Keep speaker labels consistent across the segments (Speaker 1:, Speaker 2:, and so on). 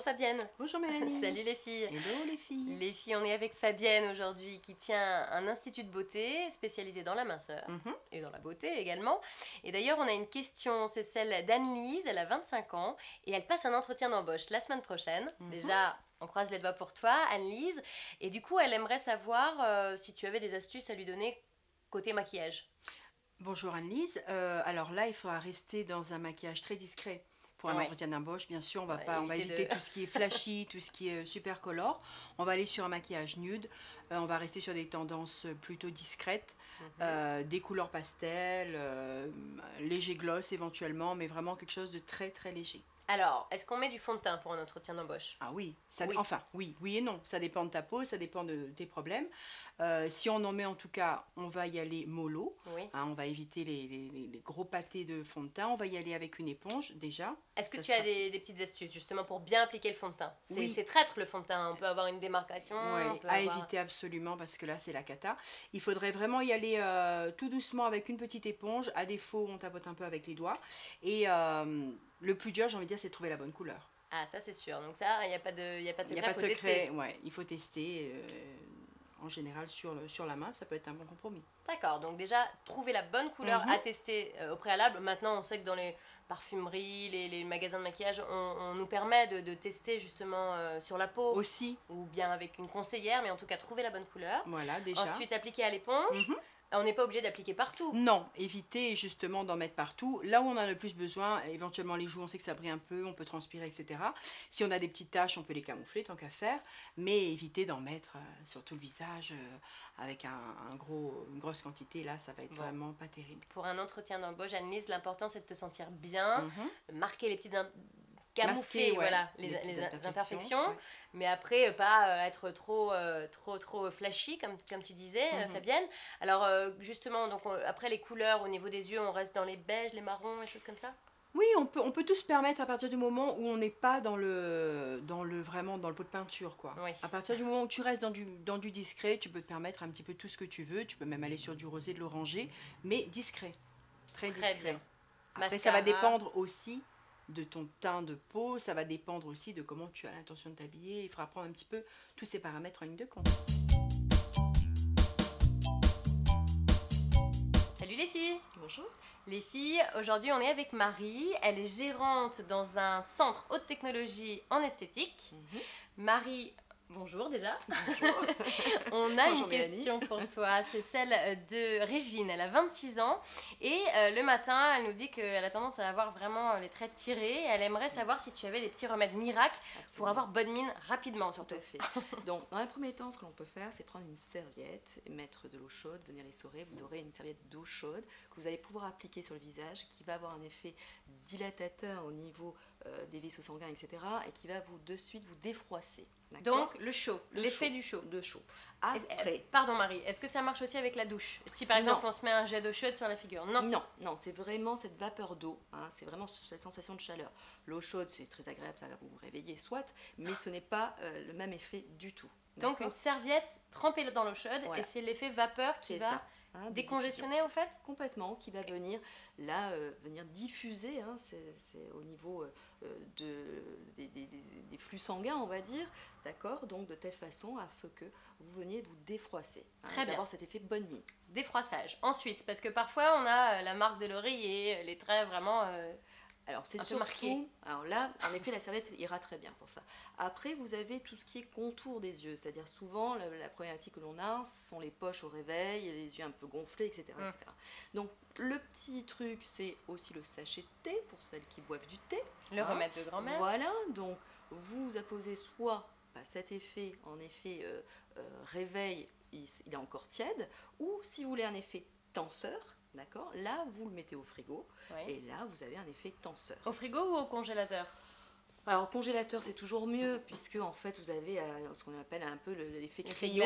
Speaker 1: Fabienne.
Speaker 2: Bonjour Mélanie.
Speaker 1: Salut les filles.
Speaker 2: Hello les filles.
Speaker 1: Les filles, on est avec Fabienne aujourd'hui qui tient un institut de beauté spécialisé dans la minceur et dans la beauté également. Et d'ailleurs, on a une question, c'est celle d'Anne-Lise, elle a 25 ans et elle passe un entretien d'embauche la semaine prochaine. Déjà, on croise les doigts pour toi, Anne-Lise. Et du coup, elle aimerait savoir si tu avais des astuces à lui donner côté maquillage.
Speaker 2: Bonjour Anne-Lise. Alors là, il faudra rester dans un maquillage très discret. Pour un entretien d'embauche, bien sûr, on va éviter tout ce qui est flashy, tout ce qui est super color. On va aller sur un maquillage nude. On va rester sur des tendances plutôt discrètes, des couleurs pastel, léger gloss éventuellement, mais vraiment quelque chose de très très léger.
Speaker 1: Alors, est-ce qu'on met du fond de teint pour un entretien d'embauche?
Speaker 2: Ah oui, enfin oui et non, ça dépend de ta peau, ça dépend de tes problèmes. Si on en met en tout cas, on va y aller mollo, on va éviter les gros pâtés de fond de teint, on va y aller avec une éponge déjà.
Speaker 1: Est-ce que tu as des petites astuces justement pour bien appliquer le fond de teint? C'est traître le fond de teint, on peut avoir une démarcation.
Speaker 2: Éviter absolument parce que là c'est la cata. Il faudrait vraiment y aller tout doucement avec une petite éponge, à défaut on tapote un peu avec les doigts et le plus dur, j'ai envie de dire, c'est de trouver la bonne couleur.
Speaker 1: Ah, ça c'est sûr. Donc ça, il n'y a pas de secret.
Speaker 2: Il n'y a pas de secret, il faut tester. En général, sur la main, ça peut être un bon compromis.
Speaker 1: D'accord, donc déjà, trouver la bonne couleur à tester au préalable. Maintenant, on sait que dans les parfumeries, les magasins de maquillage, on nous permet de tester justement sur la peau.
Speaker 2: Aussi.
Speaker 1: Ou bien avec une conseillère, mais en tout cas, trouver la bonne couleur.
Speaker 2: Voilà, déjà.
Speaker 1: Ensuite, appliquer à l'éponge. On n'est pas obligé d'appliquer partout.
Speaker 2: Non, éviter justement d'en mettre partout. Là où on en a le plus besoin, éventuellement les joues, on sait que ça brille un peu, on peut transpirer, etc. Si on a des petites taches, on peut les camoufler tant qu'à faire. Mais éviter d'en mettre sur tout le visage avec une grosse quantité. Là, ça va être vraiment pas terrible.
Speaker 1: Pour un entretien d'embauche, Anne-Lise, l'important c'est de te sentir bien, marquer les petites... camoufler les imperfections, mais après pas être trop flashy comme tu disais Fabienne. Alors justement, donc après les couleurs au niveau des yeux, on reste dans les beiges, les marrons, les choses comme ça?
Speaker 2: Oui, on peut tout se permettre à partir du moment où on n'est pas vraiment dans le pot de peinture, quoi. À partir du moment où tu restes dans du discret, tu peux te permettre un petit peu tout ce que tu veux. Tu peux même aller sur du rosé, de l'orangé, mais discret, très discret. Bien. Après, ça va dépendre aussi de ton teint de peau, ça va dépendre aussi de comment tu as l'intention de t'habiller. Il faudra prendre un petit peu tous ces paramètres en ligne de compte.
Speaker 1: Salut les filles.
Speaker 2: Bonjour.
Speaker 1: Les filles, aujourd'hui on est avec Marie, elle est gérante dans un centre haute technologie en esthétique. Marie, bonjour déjà.
Speaker 2: Bonjour.
Speaker 1: On a une question pour toi, c'est celle de Régine, elle a 26 ans et le matin elle nous dit qu'elle a tendance à avoir vraiment les traits tirés. Elle aimerait savoir si tu avais des petits remèdes miracles pour avoir bonne mine rapidement surtout.
Speaker 3: Tout à fait. Donc dans un premier temps, ce que l'on peut faire, c'est prendre une serviette, et mettre de l'eau chaude, venir l'essorer. Vous aurez une serviette d'eau chaude que vous allez pouvoir appliquer sur le visage qui va avoir un effet dilatateur au niveau des vaisseaux sanguins, etc. et qui va de suite vous défroisser.
Speaker 1: Donc le chaud, l'effet du chaud.
Speaker 3: De chaud. Après,
Speaker 1: pardon Marie, est-ce que ça marche aussi avec la douche? Si par exemple on se met un jet d'eau chaude sur la figure?
Speaker 3: Non, c'est vraiment cette vapeur d'eau, c'est vraiment cette sensation de chaleur. L'eau chaude, c'est très agréable, ça va vous réveiller, soit, mais ce n'est pas le même effet du tout.
Speaker 1: Donc une serviette trempée dans l'eau chaude et c'est l'effet vapeur qui va décongestionner en fait?
Speaker 3: Complètement, qui va venir diffuser, c'est au niveau des flux sanguins, on va dire, d'accord, donc de telle façon à ce que vous veniez vous défroisser, d'avoir cet effet bonne mine.
Speaker 1: Défroissage. Ensuite, parce que parfois on a la marque de l'oreiller, les traits vraiment...
Speaker 3: Alors c'est surtout, alors là, en effet, la serviette ira très bien pour ça. Après, vous avez tout ce qui est contour des yeux, c'est-à-dire souvent, la problématique que l'on a, ce sont les poches au réveil, les yeux un peu gonflés, etc. etc. Donc, le petit truc, c'est aussi le sachet de thé, pour celles qui boivent du thé.
Speaker 1: Le remède de grand-mère.
Speaker 3: Voilà, donc vous apposez soit cet effet, en effet, réveil, il est encore tiède, ou si vous voulez un effet tenseur, d'accord, là vous le mettez au frigo et là vous avez un effet tenseur.
Speaker 1: Au frigo ou au congélateur?
Speaker 3: Alors au congélateur c'est toujours mieux puisque en fait vous avez ce qu'on appelle un peu l'effet cryo,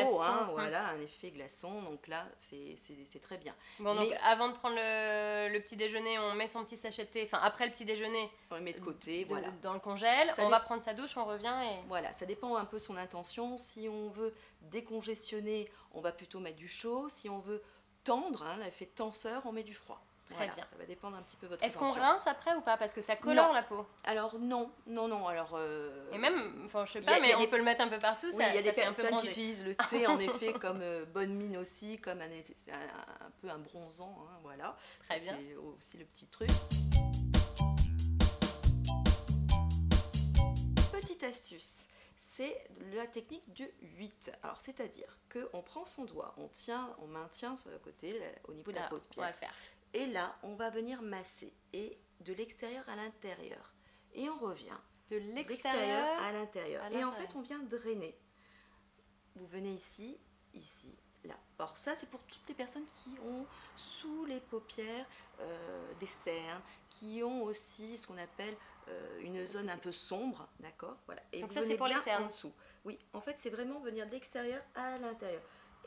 Speaker 3: voilà, un effet glaçon, donc là c'est très bien.
Speaker 1: Bon, donc avant de prendre le petit déjeuner, on met son petit sachet de thé, enfin après le petit déjeuner,
Speaker 3: on le met de côté, voilà.
Speaker 1: Dans le congèle, on va prendre sa douche, on revient et...
Speaker 3: Voilà, ça dépend un peu de son intention. Si on veut décongestionner, on va plutôt mettre du chaud. Si on veut tendre, l'effet tenseur, on met du froid.
Speaker 1: Très bien.
Speaker 3: Ça va dépendre un petit peu de votre
Speaker 1: Est-ce qu'on
Speaker 3: tension.
Speaker 1: rince après ou pas? Parce que ça colore la peau.
Speaker 3: Alors non. Alors,
Speaker 1: et même, enfin je sais pas, mais on peut le mettre un peu partout,
Speaker 3: oui, il y a des
Speaker 1: personnes
Speaker 3: qui utilisent le thé en effet comme bonne mine aussi, comme un peu un bronzant, hein, voilà.
Speaker 1: Très bien.
Speaker 3: C'est aussi le petit truc. Petite astuce, c'est la technique du 8. Alors c'est-à-dire qu'on prend son doigt, on maintient sur le côté, au niveau de la paupière.
Speaker 1: On va le faire.
Speaker 3: Et là, on va venir masser, et de l'extérieur à l'intérieur. Et on revient.
Speaker 1: De l'extérieur
Speaker 3: à l'intérieur. Et en fait, on vient drainer. Vous venez ici, là. Alors ça, c'est pour toutes les personnes qui ont sous les paupières des cernes, qui ont aussi ce qu'on appelle une zone un peu sombre, d'accord, voilà. Et
Speaker 1: donc ça, c'est pour les cernes.
Speaker 3: En dessous. Oui, en fait, c'est vraiment venir de l'extérieur à l'intérieur.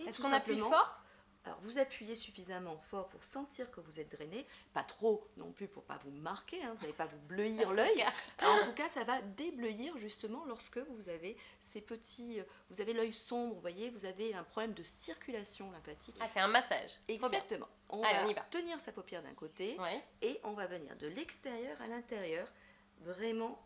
Speaker 1: Est-ce qu'on appuie fort?
Speaker 3: Alors, vous appuyez suffisamment fort pour sentir que vous êtes drainé, pas trop non plus pour pas vous marquer, hein, vous n'allez pas vous bleuir l'œil. En tout cas, ça va débleuir justement lorsque vous avez ces petits, vous avez l'œil sombre, vous voyez, vous avez un problème de circulation lymphatique.
Speaker 1: Ah, c'est un massage.
Speaker 3: Exactement. On va tenir sa paupière d'un côté et on va venir de l'extérieur à l'intérieur, vraiment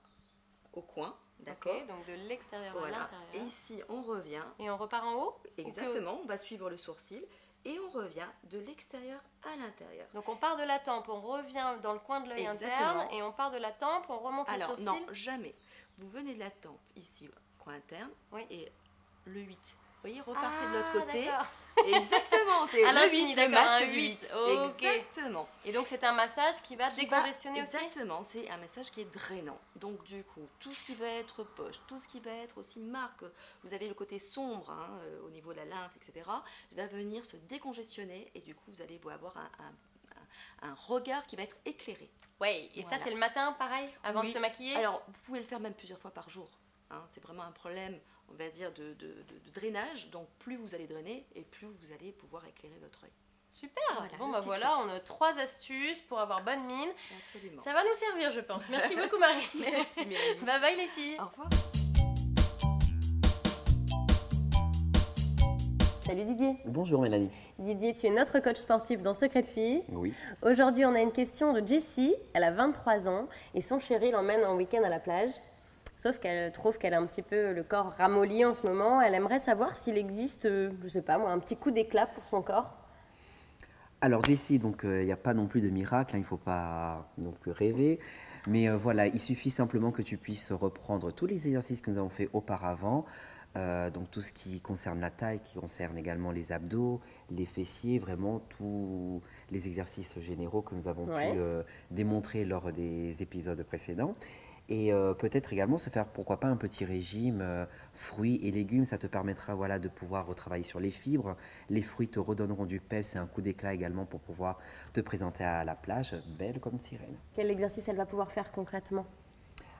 Speaker 3: au coin. D'accord.
Speaker 1: Okay, donc de l'extérieur à l'intérieur.
Speaker 3: Et ici, on revient.
Speaker 1: Et on repart en haut?
Speaker 3: Exactement, on va suivre le sourcil. Et on revient de l'extérieur à l'intérieur.
Speaker 1: Donc on part de la tempe, on revient dans le coin de l'œil interne et on part de la tempe, on remonte le sourcil.
Speaker 3: Non, jamais. Vous venez de la tempe, ici, coin interne, et le 8. Vous voyez, repartez de l'autre côté. Exactement, c'est le 8, le masque du 8.
Speaker 1: Okay.
Speaker 3: Exactement.
Speaker 1: Et donc c'est un massage qui va décongestionner aussi?
Speaker 3: Exactement, c'est un massage qui est drainant. Donc du coup, tout ce qui va être poche, tout ce qui va être aussi marque, vous avez le côté sombre hein, au niveau de la lymphe, etc., va venir se décongestionner et du coup, vous allez avoir un regard qui va être éclairé.
Speaker 1: Oui, et ça c'est le matin, pareil, avant de se maquiller?
Speaker 3: Alors, vous pouvez le faire même plusieurs fois par jour. Hein, c'est vraiment un problème, on va dire, de drainage. Donc, plus vous allez drainer et plus vous allez pouvoir éclairer votre œil.
Speaker 1: Super. Bon, bah voilà, on a 3 astuces pour avoir bonne mine.
Speaker 3: Absolument.
Speaker 1: Ça va nous servir, je pense. Merci beaucoup, Marie.
Speaker 3: Merci, Mélanie.
Speaker 1: Bye bye, les filles.
Speaker 3: Au revoir.
Speaker 1: Salut Didier.
Speaker 4: Bonjour Mélanie.
Speaker 1: Didier, tu es notre coach sportif dans Secret de Filles.
Speaker 4: Oui.
Speaker 1: Aujourd'hui, on a une question de Jessie. Elle a 23 ans et son chéri l'emmène en week-end à la plage. Sauf qu'elle trouve qu'elle a un petit peu le corps ramolli en ce moment. Elle aimerait savoir s'il existe, je sais pas moi, un petit coup d'éclat pour son corps.
Speaker 4: Alors Jessie, donc il n'y a pas non plus de miracle, hein, il ne faut pas non plus rêver. Mais voilà, il suffit simplement que tu puisses reprendre tous les exercices que nous avons fait auparavant. Donc tout ce qui concerne la taille, qui concerne également les abdos, les fessiers, vraiment tous les exercices généraux que nous avons pu démontrer lors des épisodes précédents. Et peut-être également se faire, pourquoi pas, un petit régime fruits et légumes. Ça te permettra voilà, de pouvoir retravailler sur les fibres. Les fruits te redonneront du peps et un coup d'éclat également pour pouvoir te présenter à la plage, belle comme sirène.
Speaker 1: Quel exercice elle va pouvoir faire concrètement ?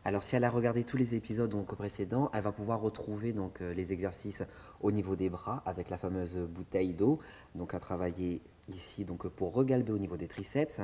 Speaker 4: Alors, si elle a regardé tous les épisodes donc, précédents, elle va pouvoir retrouver donc, les exercices au niveau des bras avec la fameuse bouteille d'eau. Donc, à travailler ici donc, pour regalber au niveau des triceps.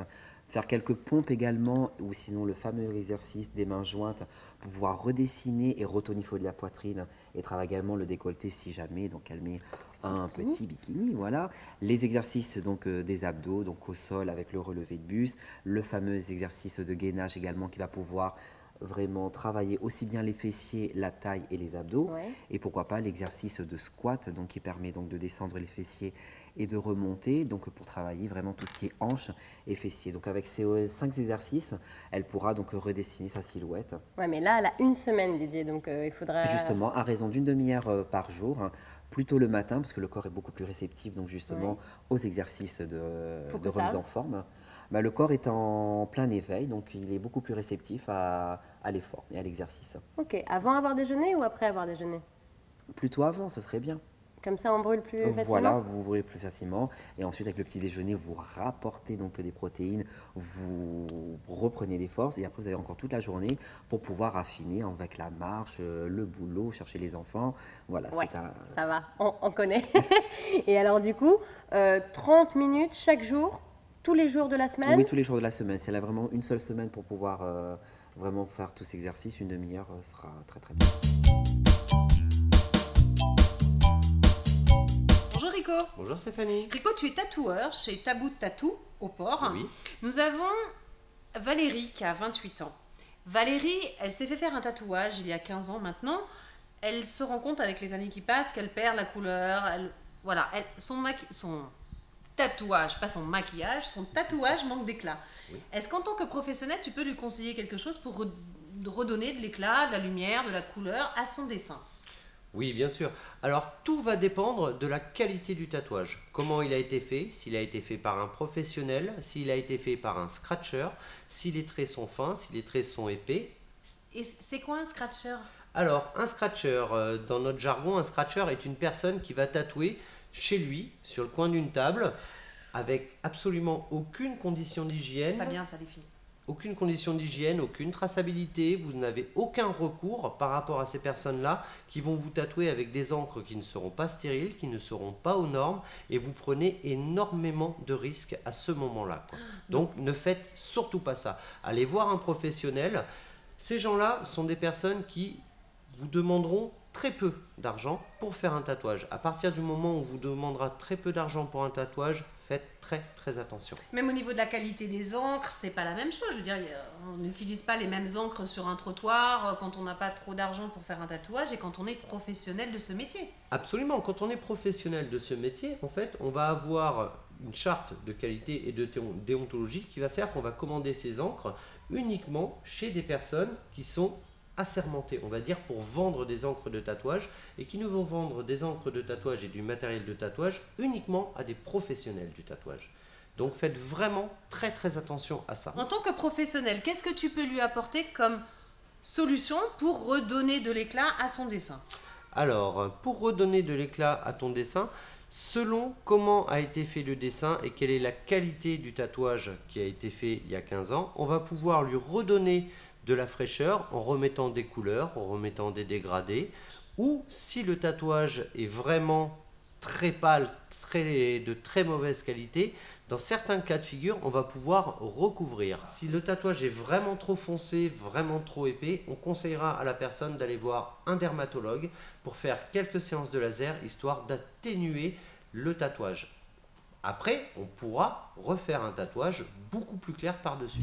Speaker 4: Faire quelques pompes également, ou sinon le fameux exercice des mains jointes pour pouvoir redessiner et retonifier de la poitrine. Et travailler également le décolleté si jamais. Donc, elle met un petit bikini. Voilà. Les exercices donc, des abdos, donc au sol avec le relevé de buste. Le fameux exercice de gainage également qui va pouvoir vraiment travailler aussi bien les fessiers, la taille et les abdos. Et pourquoi pas l'exercice de squat donc, qui permet donc de descendre les fessiers et de remonter donc pour travailler vraiment tout ce qui est hanches et fessiers. Donc avec ces 5 exercices, elle pourra donc redessiner sa silhouette.
Speaker 1: Ouais, mais là, elle a une semaine, Didier, donc il faudra...
Speaker 4: Justement, à raison d'une demi-heure par jour, hein, plutôt le matin, parce que le corps est beaucoup plus réceptif donc justement aux exercices de remise en forme. Bah, le corps est en plein éveil, donc il est beaucoup plus réceptif à l'effort et à l'exercice.
Speaker 1: Ok, avant avoir déjeuné ou après avoir déjeuné ?
Speaker 4: Plutôt avant, ce serait bien.
Speaker 1: Comme ça, on brûle plus facilement ?
Speaker 4: Voilà, vous brûlez plus facilement. Et ensuite, avec le petit déjeuner, vous rapportez donc des protéines, vous reprenez des forces. Et après, vous avez encore toute la journée pour pouvoir affiner avec la marche, le boulot, chercher les enfants. Voilà,
Speaker 1: ça va, on connaît. Et alors, du coup, 30 minutes chaque jour ? Tous les jours de la semaine ?
Speaker 4: Oui, tous les jours de la semaine. Si elle a vraiment une seule semaine pour pouvoir vraiment faire tous ces exercices, une demi-heure sera très très bien.
Speaker 5: Bonjour Rico.
Speaker 6: Bonjour Stéphanie.
Speaker 5: Rico, tu es tatoueur chez Tabou Tattoo au Port.
Speaker 6: Oui.
Speaker 5: Nous avons Valérie qui a 28 ans. Valérie, elle s'est fait faire un tatouage il y a 15 ans maintenant. Elle se rend compte avec les années qui passent qu'elle perd la couleur. Son tatouage, pas son maquillage, son tatouage manque d'éclat. Oui. Est-ce qu'en tant que professionnel, tu peux lui conseiller quelque chose pour redonner de l'éclat, de la lumière, de la couleur à son dessin?
Speaker 6: Oui, bien sûr. Alors, tout va dépendre de la qualité du tatouage. Comment il a été fait, s'il a été fait par un professionnel, s'il a été fait par un scratcher, si les traits sont fins, si les traits sont épais.
Speaker 5: Et c'est quoi un scratcher?
Speaker 6: Alors, un scratcher, dans notre jargon, un scratcher est une personne qui va tatouer chez lui, sur le coin d'une table, avec absolument aucune condition d'hygiène.
Speaker 5: C'est pas bien ça, les filles.
Speaker 6: Aucune condition d'hygiène, aucune traçabilité, vous n'avez aucun recours par rapport à ces personnes-là qui vont vous tatouer avec des encres qui ne seront pas stériles, qui ne seront pas aux normes, et vous prenez énormément de risques à ce moment-là. Donc ne faites surtout pas ça. Allez voir un professionnel. Ces gens-là sont des personnes qui vous demanderont très peu d'argent pour faire un tatouage. À partir du moment où on vous demandera très peu d'argent pour un tatouage, faites très attention.
Speaker 5: Même au niveau de la qualité des encres, c'est pas la même chose. Je veux dire, on n'utilise pas les mêmes encres sur un trottoir quand on n'a pas trop d'argent pour faire un tatouage et quand on est professionnel de ce métier.
Speaker 6: Absolument, quand on est professionnel de ce métier, en fait, on va avoir une charte de qualité et de déontologie qui va faire qu'on va commander ces encres uniquement chez des personnes qui sont assermentés, on va dire, pour vendre des encres de tatouage et qui nous vont vendre des encres de tatouage et du matériel de tatouage uniquement à des professionnels du tatouage. Donc faites vraiment très attention à ça.
Speaker 5: En tant que professionnel, qu'est-ce que tu peux lui apporter comme solution pour redonner de l'éclat à son dessin?
Speaker 6: Alors, pour redonner de l'éclat à ton dessin, selon comment a été fait le dessin et quelle est la qualité du tatouage qui a été fait il y a 15 ans, on va pouvoir lui redonner de la fraîcheur en remettant des couleurs, en remettant des dégradés, ou si le tatouage est vraiment très pâle, de très mauvaise qualité, dans certains cas de figure, on va pouvoir recouvrir. Si le tatouage est vraiment trop foncé, vraiment trop épais, on conseillera à la personne d'aller voir un dermatologue pour faire quelques séances de laser, histoire d'atténuer le tatouage. Après, on pourra refaire un tatouage beaucoup plus clair par-dessus.